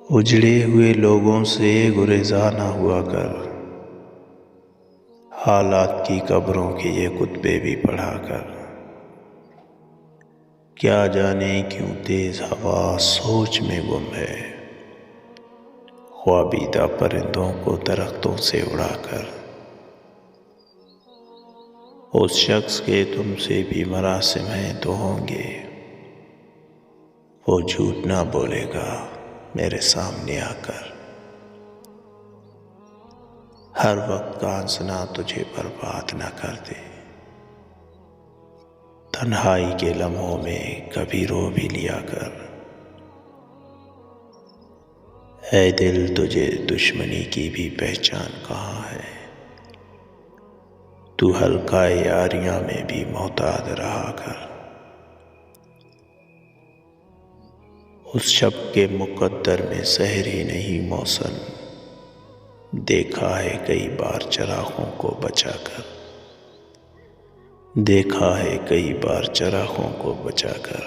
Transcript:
उजड़े हुए लोगों से गुरेज़ा ना हुआ कर, हालात की कब्रों के ये कुतबे भी पढ़ा कर। क्या जाने क्यों तेज हवा सोच में गुम है, ख्वाबीदा परिंदों को दरख्तों से उड़ाकर। उस शख्स के तुमसे भी मरासिम हैं तो होंगे, वो झूठ ना बोलेगा मेरे सामने आकर। हर वक्त कांसना तुझे बर्बाद ना कर दे, तन्हाई के लम्हों में कभी रो भी लिया कर। ऐ दिल तुझे दुश्मनी की भी पहचान कहाँ है, तू हल्का यारियां में भी मोहताज रहा कर। उस शब के मुकद्दर में सहरी नहीं मौसम, देखा है कई बार चरागों को बचाकर। देखा है कई बार चरागों को बचाकर।